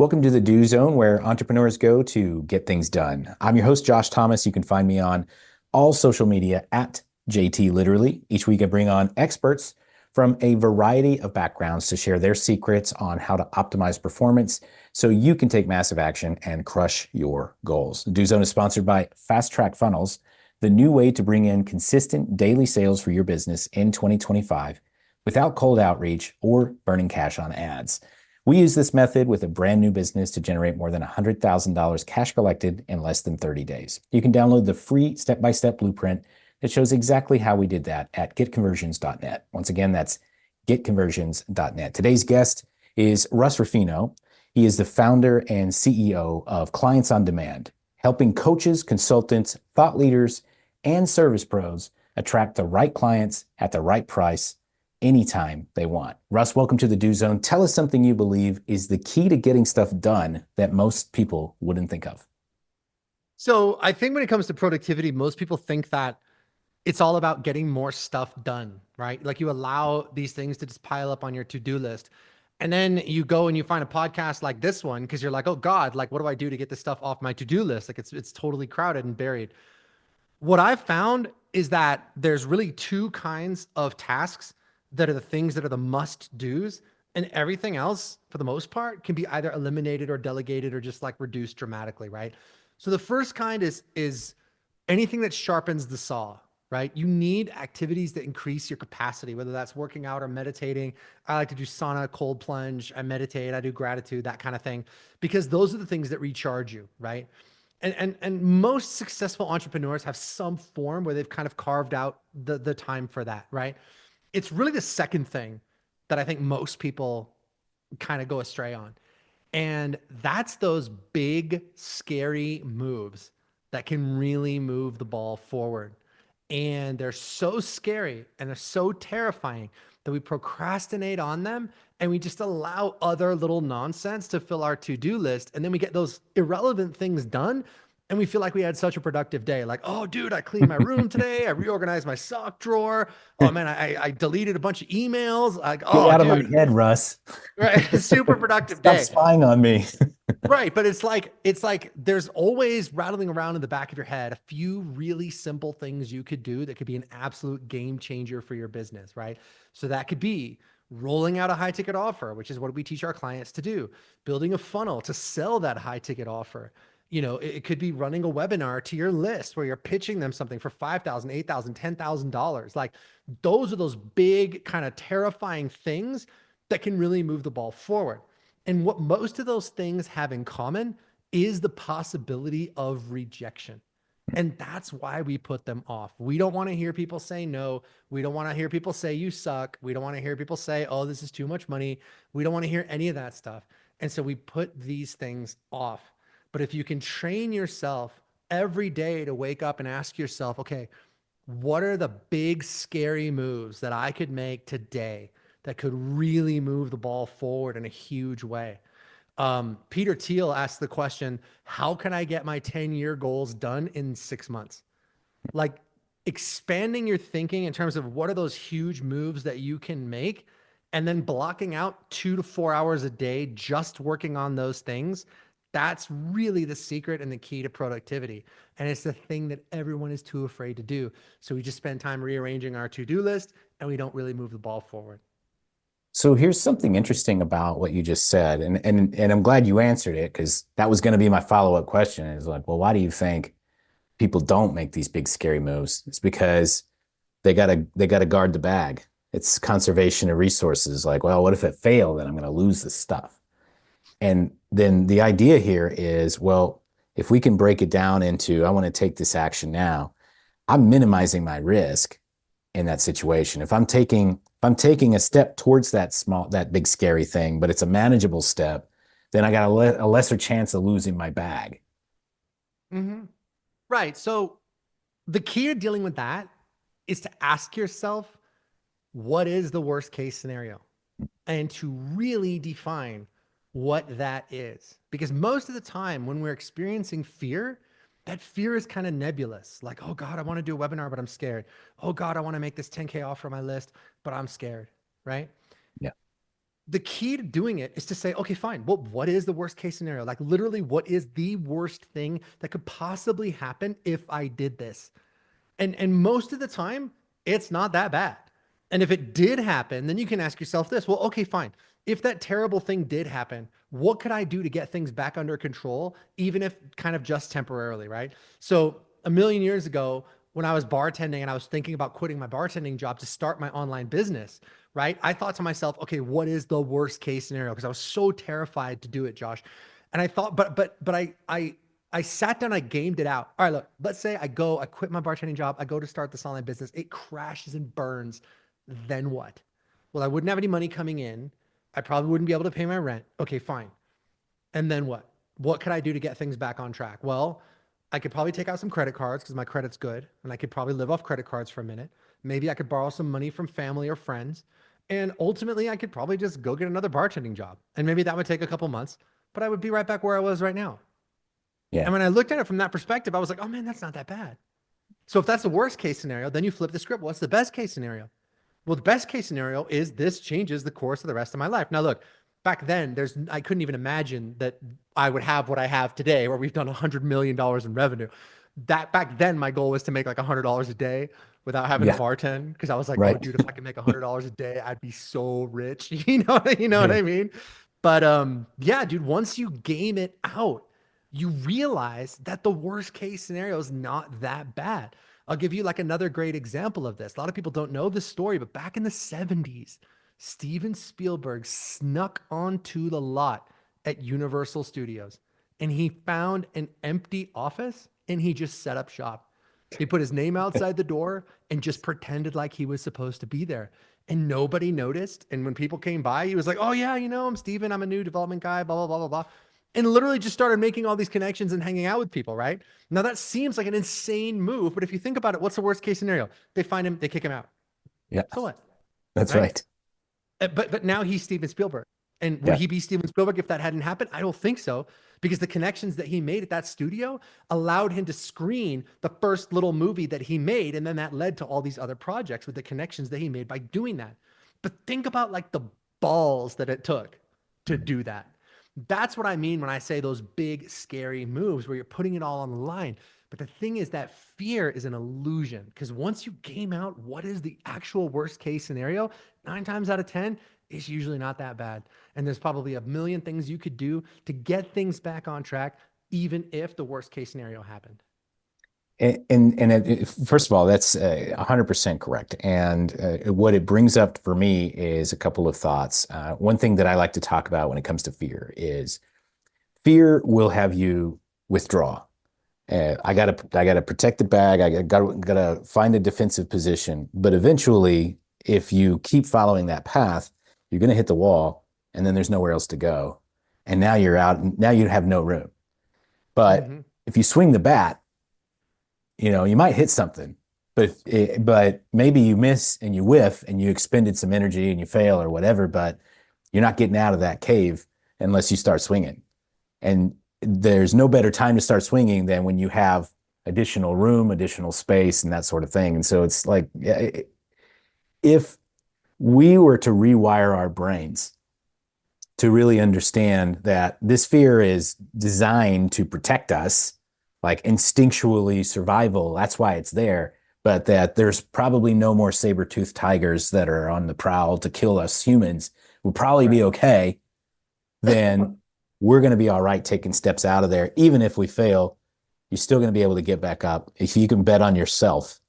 Welcome to the Do Zone, where entrepreneurs go to get things done. I'm your host, Josh Thomas. You can find me on all social media at JT Literally. Each week, I bring on experts from a variety of backgrounds to share their secrets on how to optimize performance so you can take massive action and crush your goals. The Do Zone is sponsored by Fast Track Funnels, the new way to bring in consistent daily sales for your business in 2025 without cold outreach or burning cash on ads. We use this method with a brand new business to generate more than $100,000 cash collected in less than 30 days. You can download the free step-by-step blueprint that shows exactly how we did that at getconversions.net. Once again, that's getconversions.net. Today's guest is Russ Ruffino. He is the founder and CEO of Clients on Demand, helping coaches, consultants, thought leaders, and service pros attract the right clients at the right price anytime they want. Russ, welcome to the Do Zone. Tell us something you believe is the key to getting stuff done that most people wouldn't think of. So I think when it comes to productivity, most people think that it's all about getting more stuff done, right? Like you allow these things to just pile up on your to-do list. And then you go and you find a podcast like this one because you're like, oh God, like what do I do to get this stuff off my to-do list? Like it's totally crowded and buried. What I've found is that there's really two kinds of tasks that are the things that are the must do's, and everything else, for the most part, can be either eliminated or delegated or just like reduced dramatically, right? So the first kind is anything that sharpens the saw, right? You need activities that increase your capacity, whether that's working out or meditating. I like to do sauna, cold plunge, I meditate, I do gratitude, that kind of thing, because those are the things that recharge you, right? And most successful entrepreneurs have some form where they've kind of carved out the time for that, right? It's really the second thing that I think most people kind of go astray on. And that's those big, scary moves that can really move the ball forward. And they're so scary and they're so terrifying that we procrastinate on them and we just allow other little nonsense to fill our to-do list. And then we get those irrelevant things done. And we feel like we had such a productive day. Like, oh, dude, I cleaned my room today. I reorganized my sock drawer. Oh, man, I deleted a bunch of emails. Like, Get oh, out of my dude, head, Russ. right? Super productive Stop day. spying on me. Right. But it's like there's always rattling around in the back of your head a few really simple things you could do that could be an absolute game changer for your business, right? So that could be rolling out a high ticket offer, which is what we teach our clients to do, building a funnel to sell that high ticket offer. It could be running a webinar to your list where you're pitching them something for $5,000, $8,000, $10,000. Like those are those big kind of terrifying things that can really move the ball forward. And what most of those things have in common is the possibility of rejection. And that's why we put them off. We don't want to hear people say no. We don't want to hear people say you suck. We don't want to hear people say, oh, this is too much money. We don't want to hear any of that stuff. And so we put these things off. But if you can train yourself every day to wake up and ask yourself, okay, what are the big scary moves that I could make today that could really move the ball forward in a huge way? Peter Thiel asked the question, how can I get my 10-year goals done in 6 months? Like expanding your thinking in terms of what are those huge moves that you can make, and then blocking out 2 to 4 hours a day just working on those things. That's really the secret and the key to productivity. And it's the thing that everyone is too afraid to do. So we just spend time rearranging our to-do list and we don't really move the ball forward. So here's something interesting about what you just said, and I'm glad you answered it because that was going to be my follow-up question. Is like, well, why do you think people don't make these big scary moves? It's because they gotta guard the bag. It's conservation of resources. Like, well, what if it failed? Then I'm going to lose this stuff. And then the idea here is, well, if we can break it down into, I want to take this action now, I'm minimizing my risk in that situation. If I'm taking a step towards that big scary thing, but it's a manageable step, then I got a lesser chance of losing my bag. Mm-hmm. Right. So the key to dealing with that is to ask yourself, what is the worst case scenario? And to really define what that is. Because most of the time when we're experiencing fear, that fear is kind of nebulous. Like, oh God, I want to do a webinar, but I'm scared. Oh God, I want to make this 10K offer on my list, but I'm scared. Right. Yeah. the key to doing it is to say, okay, fine. Well, what is the worst case scenario? Like literally, what is the worst thing that could possibly happen if I did this? And most of the time, it's not that bad. And if it did happen, then you can ask yourself this, well, okay, fine. If that terrible thing did happen, what could I do to get things back under control, even if kind of just temporarily, right? So a million years ago, when I was bartending and I was thinking about quitting my bartending job to start my online business, right? I thought to myself, okay, what is the worst case scenario? Because I was so terrified to do it, Josh. And I thought, but I sat down, I gamed it out. All right, look, let's say I quit my bartending job, I go to start this online business, it crashes and burns. Then what? Well, I wouldn't have any money coming in. I probably wouldn't be able to pay my rent. Okay, fine. And then what? What could I do to get things back on track? Well, I could probably take out some credit cards because my credit's good and I could probably live off credit cards for a minute. Maybe I could borrow some money from family or friends. And ultimately, I could probably just go get another bartending job. And maybe that would take a couple months, but I would be right back where I was right now. Yeah. And when I looked at it from that perspective, I was like, oh man, that's not that bad. So if that's the worst case scenario, then you flip the script. What's the best case scenario? Well, the best case scenario is this changes the course of the rest of my life. Now, look, back then, I couldn't even imagine that I would have what I have today, where we've done $100 million in revenue. That back then, my goal was to make like $100 a day without having to Yeah. bartend because I was like, oh, Right. dude, if I can make $100 a day, I'd be so rich. You know what Yeah. I mean? But yeah, dude, once you game it out, you realize that the worst case scenario is not that bad. I'll give you like another great example of this. A lot of people don't know this story, but back in the 70s, Steven Spielberg snuck onto the lot at Universal Studios and he found an empty office and he just set up shop. He put his name outside the door and just pretended like he was supposed to be there. And nobody noticed. And when people came by, he was like, oh, yeah, I'm Steven. I'm a new development guy, blah, blah, blah, blah, blah. And literally just started making all these connections and hanging out with people, right? Now that seems like an insane move, but if you think about it, what's the worst case scenario? They find him, they kick him out. Yeah. So what? That's Right? right. But now he's Steven Spielberg. And would Yeah. he be Steven Spielberg if that hadn't happened? I don't think so, because the connections that he made at that studio allowed him to screen the first little movie that he made, and then that led to all these other projects with the connections that he made by doing that. But think about like the balls that it took to do that. That's what I mean when I say those big, scary moves where you're putting it all on the line. But the thing is that fear is an illusion because once you game out what is the actual worst case scenario, 9 times out of 10, it's usually not that bad. And there's probably a million things you could do to get things back on track, even if the worst case scenario happened. First of all, that's 100% correct. And what it brings up for me is a couple of thoughts. One thing that I like to talk about when it comes to fear is fear will have you withdraw. I gotta protect the bag. I gotta find a defensive position. But eventually, if you keep following that path, you're gonna hit the wall, and then there's nowhere else to go. And now you're out. Now you have no room. But Mm-hmm. if you swing the bat, you might hit something. But maybe you miss and you whiff and you expended some energy and you fail or whatever. But you're not getting out of that cave unless you start swinging. And there's no better time to start swinging than when you have additional room, additional space, and that sort of thing. And so it's like, if we were to rewire our brains to really understand that this fear is designed to protect us, like instinctually survival, that's why it's there, but that there's probably no more saber-toothed tigers that are on the prowl to kill us humans, we'll probably be Right. okay, then we're going to be all right taking steps out of there. Even if we fail, you're still going to be able to get back up. If you can bet on yourself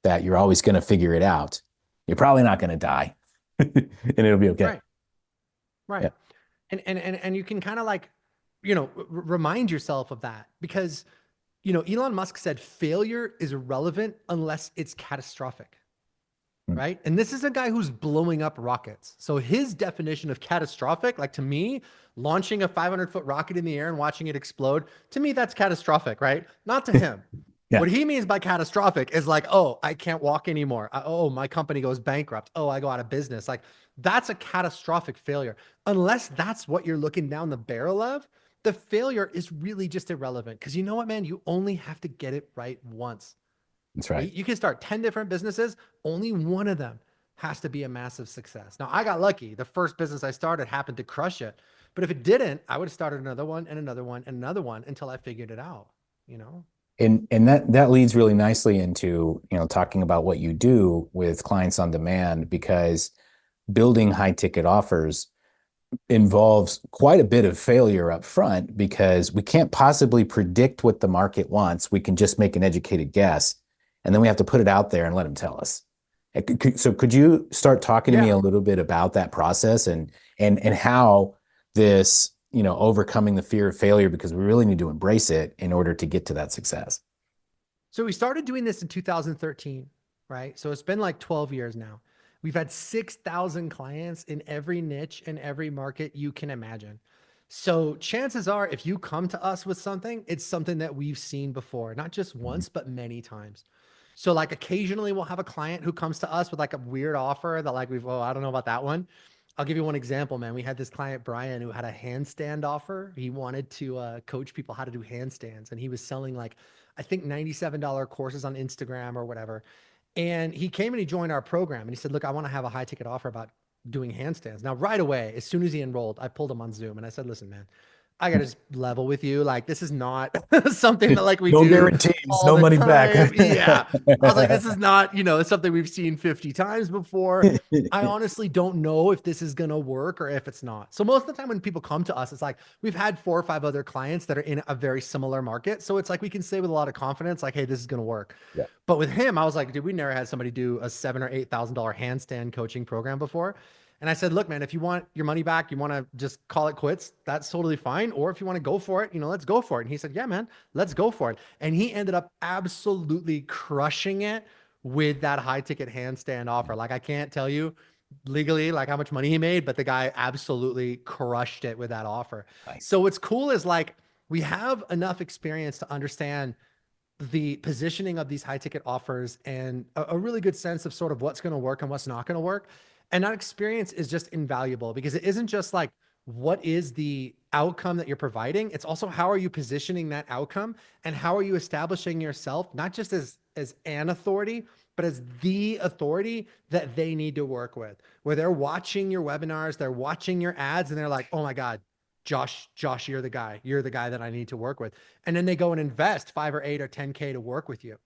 that you're always going to figure it out, you're probably not going to die and it'll be okay. Right. Right. Yeah. And you can kind of like, remind yourself of that because, Elon Musk said failure is irrelevant unless it's catastrophic. Mm. Right. And this is a guy who's blowing up rockets. So his definition of catastrophic, like to me, launching a 500-foot rocket in the air and watching it explode, to me, that's catastrophic, right? Not to him. Yeah. What he means by catastrophic is like, oh, I can't walk anymore. Oh, my company goes bankrupt. Oh, I go out of business. Like that's a catastrophic failure. Unless that's what you're looking down the barrel of, the failure is really just irrelevant. Because you know what, man? You only have to get it right once. That's right. You can start 10 different businesses, only one of them has to be a massive success. Now, I got lucky. The first business I started happened to crush it. But if it didn't, I would have started another one and another one and another one until I figured it out, you know? And that leads really nicely into, talking about what you do with clients on demand, because building high ticket offers involves quite a bit of failure up front, because we can't possibly predict what the market wants. We can just make an educated guess, and then we have to put it out there and let them tell us. So could you start talking to me Yeah. a little bit about that process, and how this, overcoming the fear of failure, because we really need to embrace it in order to get to that success. So we started doing this in 2013, right? So it's been like 12 years now. We've had 6,000 clients in every niche and every market you can imagine. So chances are, if you come to us with something, it's something that we've seen before, not just once, but many times. So like occasionally we'll have a client who comes to us with like a weird offer that like oh, I don't know about that one. I'll give you one example, man. We had this client, Brian, who had a handstand offer. He wanted to coach people how to do handstands, and he was selling like, I think $97 courses on Instagram or whatever. And he came and he joined our program and he said, look, I want to have a high ticket offer about doing handstands. Now, right away, as soon as he enrolled, I pulled him on Zoom and I said, listen, man, I got to just level with you. Like, this is not something that like we No do guarantees, all no the money back. time. Yeah. I was like, this is not, it's something we've seen 50 times before. I honestly don't know if this is going to work or if it's not. So most of the time when people come to us, it's like we've had 4 or 5 other clients that are in a very similar market. So it's like we can say with a lot of confidence, like, hey, this is going to work. Yeah. But with him, I was like, dude, we never had somebody do a $7,000 or $8,000 handstand coaching program before. And I said, look, man, if you want your money back, you want to just call it quits, that's totally fine. Or if you want to go for it, let's go for it. And he said, yeah, man, let's go for it. And he ended up absolutely crushing it with that high ticket handstand offer. Like, I can't tell you legally like how much money he made, but the guy absolutely crushed it with that offer. Nice. So what's cool is like we have enough experience to understand the positioning of these high ticket offers and a really good sense of sort of what's going to work and what's not going to work. And that experience is just invaluable because it isn't just like what is the outcome that you're providing, it's also how are you positioning that outcome and how are you establishing yourself not just as an authority but as the authority that they need to work with, where they're watching your webinars, they're watching your ads, and they're like, oh my god, Josh, you're the guy. You're the guy that I need to work with. And then they go and invest 5 or 8 or 10K to work with you.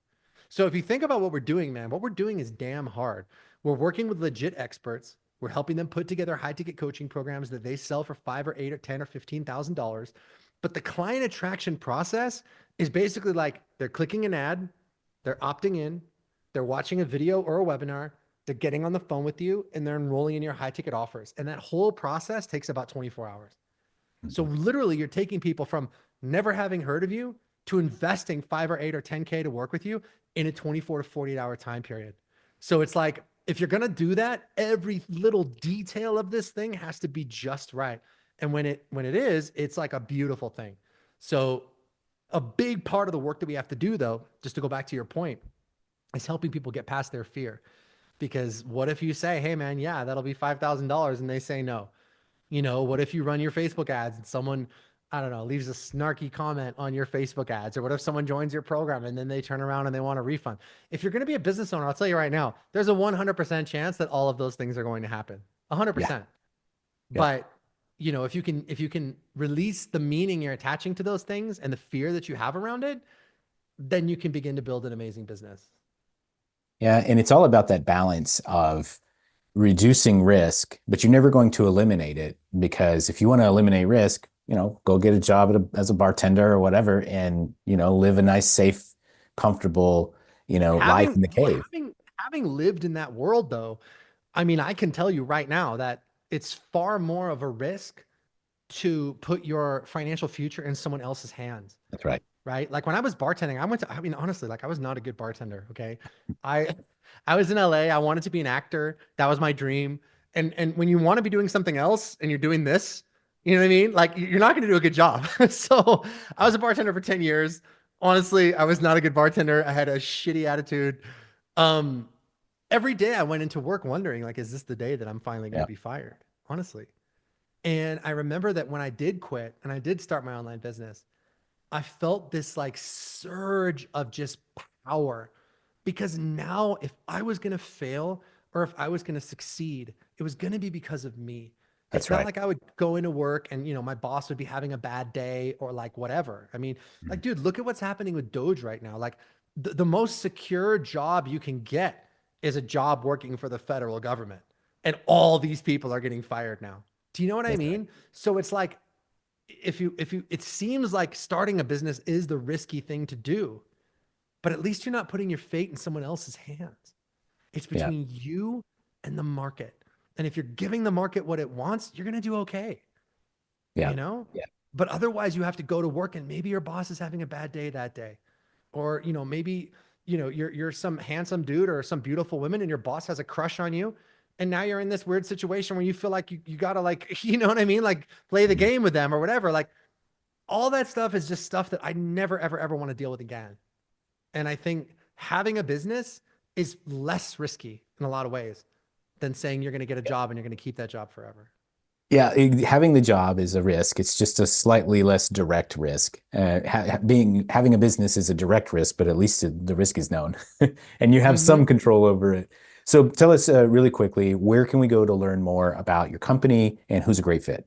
So if you think about what we're doing, man, what we're doing is damn hard. We're working with legit experts. We're helping them put together high ticket coaching programs that they sell for 5 or 8 or 10 or $15,000. But the client attraction process is basically like they're clicking an ad, they're opting in, they're watching a video or a webinar, they're getting on the phone with you, and they're enrolling in your high ticket offers. And that whole process takes about 24 hours. So literally you're taking people from never having heard of you to investing 5 or 8 or 10K to work with you in a 24 to 48 hour time period. So it's like, if you're going to do that, every little detail of this thing has to be just right. And when it is, it's like a beautiful thing. So a big part of the work that we have to do though, just to go back to your point, is helping people get past their fear. Because what if you say, hey man, yeah, that'll be $5,000 and they say no? What if you run your Facebook ads and someone, I don't know, leaves a snarky comment on your Facebook ads? Or what if someone joins your program and then they turn around and they want a refund? If you're going to be a business owner, I'll tell you right now, there's a 100% chance that all of those things are going to happen. Yeah. 100%. Yeah. But, if you can release the meaning you're attaching to those things and the fear that you have around it, then you can begin to build an amazing business. Yeah. And it's all about that balance of reducing risk, but you're never going to eliminate it, because if you want to eliminate risk, go get a job as a bartender or whatever, and, live a nice, safe, comfortable, life in Having the cave. having having lived in that world though, I mean, I can tell you right now that it's far more of a risk to put your financial future in someone else's hands, That's right. right? Like when I was bartending, I mean, honestly, like I was not a good bartender. Okay. I, I was in LA. I wanted to be an actor. That was my dream. And when you want to be doing something else and you're doing this, you know what I mean? Like you're not going to do a good job. So I was a bartender for 10 years. Honestly, I was not a good bartender. I had a shitty attitude. Um, every day I went into work wondering, like, is this the day that I'm finally going to Yeah. be fired? Honestly. And I remember that when I did quit and I did start my online business, I felt this like surge of just power because now if I was going to fail, or if I was going to succeed, it was going to be because of me. It's That's not right. like I would go into work and, my boss would be having a bad day or like whatever. I mean, like, Mhm. dude, look at what's happening with Doge right now. Like, the most secure job you can get is a job working for the federal government. And all these people are getting fired now. Do you know what I That's right. mean? So it's like, it seems like starting a business is the risky thing to do, but at least you're not putting your fate in someone else's hands. It's Yeah. between you and the market. And if you're giving the market what it wants, you're going to do okay, Yeah. you know? Yeah. But otherwise, you have to go to work and maybe your boss is having a bad day that day. Or, maybe, you're some handsome dude or some beautiful woman and your boss has a crush on you. And now you're in this weird situation where you feel like you got to like, you know what I mean? Like play the Mhm. game with them or whatever. Like all that stuff is just stuff that I never, ever, ever want to deal with again. And I think having a business is less risky in a lot of ways than saying you're going to get a job and you're going to keep that job forever. Yeah, having the job is a risk. It's just a slightly less direct risk. Having a business is a direct risk, but at least the risk is known, and you have some Hmm. control over it. So tell us really quickly, where can we go to learn more about your company and who's a great fit?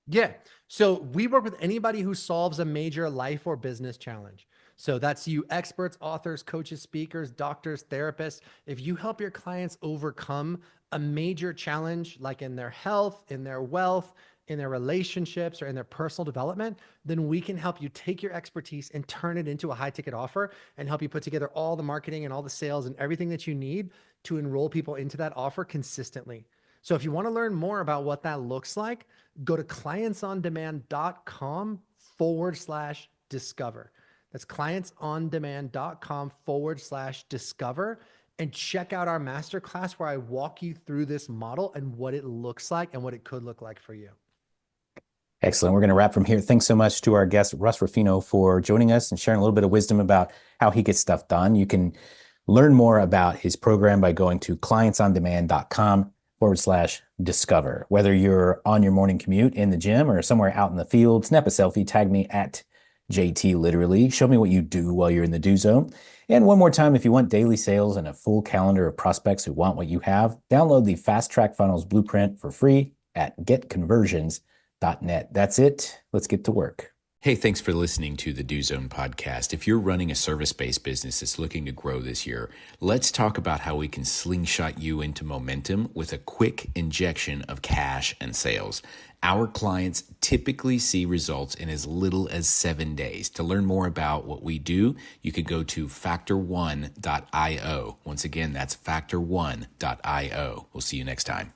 Yeah. So we work with anybody who solves a major life or business challenge. So that's you experts, authors, coaches, speakers, doctors, therapists. If you help your clients overcome a major challenge, like in their health, in their wealth, in their relationships, or in their personal development, then we can help you take your expertise and turn it into a high ticket offer and help you put together all the marketing and all the sales and everything that you need to enroll people into that offer consistently. So if you want to learn more about what that looks like, go to clientsondemand.com/discover. That's clientsondemand.com/discover and check out our masterclass where I walk you through this model and what it looks like and what it could look like for you. Excellent. We're going to wrap from here. Thanks so much to our guest, Russ Ruffino, for joining us and sharing a little bit of wisdom about how he gets stuff done. You can learn more about his program by going to clientsondemand.com/discover. Whether you're on your morning commute in the gym or somewhere out in the field, snap a selfie, tag me at JT Literally. Show me what you do while you're in the do zone. And one more time, if you want daily sales and a full calendar of prospects who want what you have, download the Fast Track Funnels Blueprint for free at getconversions.net. That's it. Let's get to work. Hey, thanks for listening to the Do Zone podcast. If you're running a service-based business that's looking to grow this year, let's talk about how we can slingshot you into momentum with a quick injection of cash and sales. Our clients typically see results in as little as 7 days. To learn more about what we do, you could go to factor1.io. Once again, that's factor1.io. We'll see you next time.